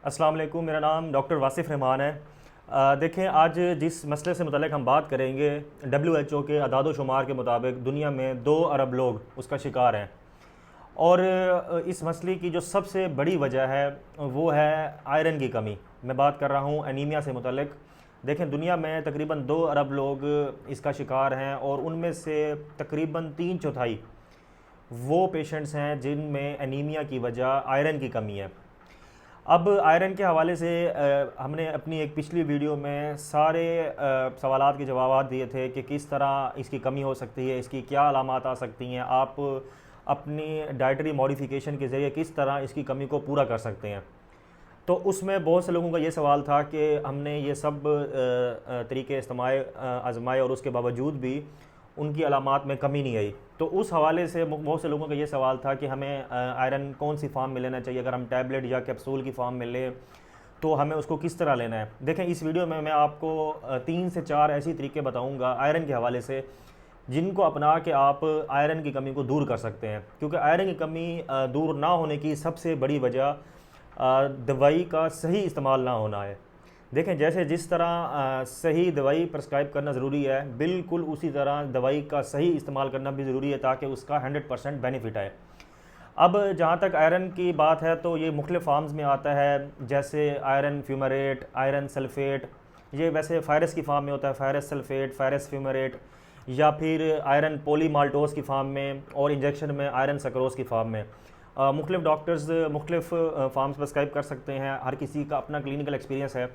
अस्सलाम वालेकुम। मेरा नाम डॉक्टर वासिफ़ रहमान है। देखें, आज जिस मसले से मुतल्लिक़ हम बात करेंगे, WHO के अदाद-ओ-शुमार के मुताबिक दुनिया में 2 अरब लोग उसका शिकार हैं। और इस मसले की जो सबसे बड़ी वजह है वो है आयरन की कमी। मैं बात कर रहा हूँ एनीमिया से मुतल्लिक़। देखें, दुनिया में तकरीबन 2 अरब लोग इसका शिकार हैं और उनमें से तकरीबन 3/4 वो पेशेंट्स हैं जिनमें एनीमिया की वजह आयरन की कमी है। अब आयरन के हवाले से हमने अपनी एक पिछली वीडियो में सारे सवालात के जवाब दिए थे कि किस तरह इसकी कमी हो सकती है, इसकी क्या अलामात आ सकती हैं, आप अपनी डाइटरी मॉडिफिकेशन के ज़रिए किस तरह इसकी कमी को पूरा कर सकते हैं। तो उसमें बहुत से लोगों का ये सवाल था कि हमने ये सब तरीके आज़माए और उसके बावजूद भी उनकी अलामात में कमी नहीं आई। तो उस हवाले से बहुत से लोगों का ये सवाल था कि हमें आयरन कौन सी फार्म में लेना चाहिए, अगर हम टैबलेट या कैप्सूल की फार्म में लें तो हमें उसको किस तरह लेना है। देखें, इस वीडियो में मैं आपको 3 से 4 ऐसी तरीके बताऊंगा आयरन के हवाले से जिनको अपना के आप आयरन की कमी को दूर कर सकते हैं। क्योंकि आयरन की कमी दूर ना होने की सबसे बड़ी वजह दवाई का सही इस्तेमाल ना होना है। देखें, जैसे जिस तरह सही दवाई प्रिस्क्राइब करना ज़रूरी है, बिल्कुल उसी तरह दवाई का सही इस्तेमाल करना भी ज़रूरी है ताकि उसका 100% बेनिफिट आए। अब जहाँ तक आयरन की बात है तो ये मुख्तलिफ़ फार्म्स में आता है, जैसे आयरन फ्यूमरेट, आयरन सल्फ़ेट। ये वैसे फ़ायरस की फार्म में होता है, फ़ायरस सल्फ़ेट, फ़ायरस फ्यूमरेट, या फिर आयरन पॉलीमाल्टोज़ की फार्म में, और इंजेक्शन में आयरन सक्रोज़ की फार्म में। मुख्तलिफ़ डॉक्टर्स मुख्तलिफ़ फार्म्स प्रिस्क्राइब कर सकते हैं, हर किसी का अपना क्लिनिकल एक्सपीरियंस है।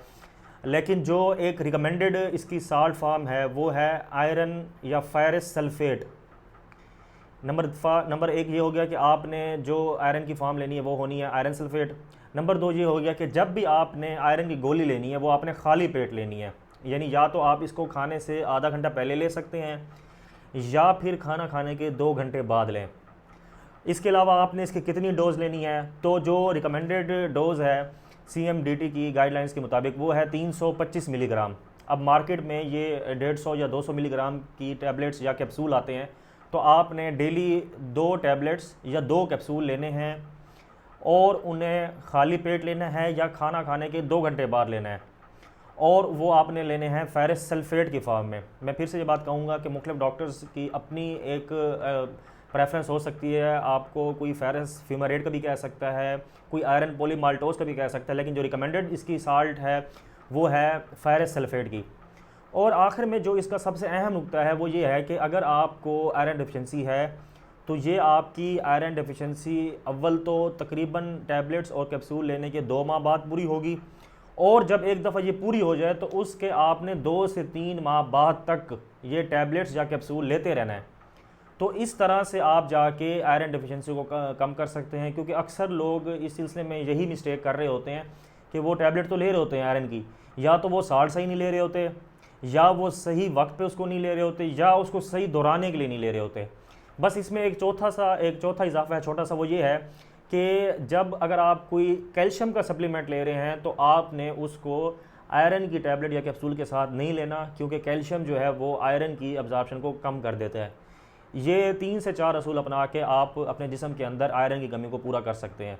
लेकिन जो एक रिकमेंडेड इसकी साल्ट फार्म है वो है आयरन या फ़ायरस सल्फ़ेट। नंबर 1 ये हो गया कि आपने जो आयरन की फार्म लेनी है वो होनी है आयरन सल्फ़ेट। नंबर 2 ये हो गया कि जब भी आपने आयरन की गोली लेनी है वो आपने खाली पेट लेनी है, यानी या तो आप इसको खाने से आधा घंटा पहले ले सकते हैं या फिर खाना खाने के 2 घंटे बाद लें। इसके अलावा आपने इसकी कितनी डोज़ लेनी है, तो जो रिकमेंडेड डोज़ है CMDT की गाइडलाइंस के मुताबिक वो है 325 मिलीग्राम। अब मार्केट में ये 150 या 200 मिलीग्राम की टैबलेट्स या कैप्सूल आते हैं, तो आपने डेली 2 टैबलेट्स या 2 कैप्सूल लेने हैं और उन्हें खाली पेट लेना है या खाना खाने के 2 घंटे बाद लेना है, और वो आपने लेने हैं फ़ायरस सल्फ़ेट की फार्म में। मैं फिर से ये बात कहूँगा कि मुख्तलिफ़ डॉक्टर्स की अपनी एक प्रेफरेंस हो सकती है। आपको कोई फ़ायरस फ्यूमरेट का भी कह सकता है, कोई आयरन पॉलीमाल्टोज़ का भी कह सकता है, लेकिन जो रिकमेंडेड इसकी साल्ट है वो है फ़ायरस सल्फ़ेट की। और आखिर में जो इसका सबसे अहम नुक्ता है वो ये है कि अगर आपको आयरन डेफिशिएंसी है तो ये आपकी आयरन डेफिशिएंसी अव्वल तो तकरीबन टैबलेट्स और कैप्सूल लेने के 2 माह बाद पूरी होगी, और जब एक दफ़ा ये पूरी हो जाए तो उसके आपने 2 से 3 माह बाद तक ये टैबलेट्स या कैप्सूल लेते रहना है। तो इस तरह से आप जाके आयरन डेफिशिएंसी को कम कर सकते हैं। क्योंकि अक्सर लोग इस सिलसिले में यही मिस्टेक कर रहे होते हैं कि वो टैबलेट तो ले रहे होते हैं आयरन की, या तो वो साल्ट सही नहीं ले रहे होते, या वो सही वक्त पे उसको नहीं ले रहे होते, या उसको सही दोहराने के लिए नहीं ले रहे होते। बस इसमें एक चौथा इजाफा है, छोटा सा, वो ये है कि जब अगर आप कोई कैल्शियम का सप्लीमेंट ले रहे हैं तो आपने उसको आयरन की टैबलेट या कैप्सूल के साथ नहीं लेना, क्योंकि कैल्शियम जो है वो आयरन की अब्जॉर्प्शन को कम कर देता है। ये 3 से 4 असूल अपना के आप अपने जिस्म के अंदर आयरन की कमी को पूरा कर सकते हैं।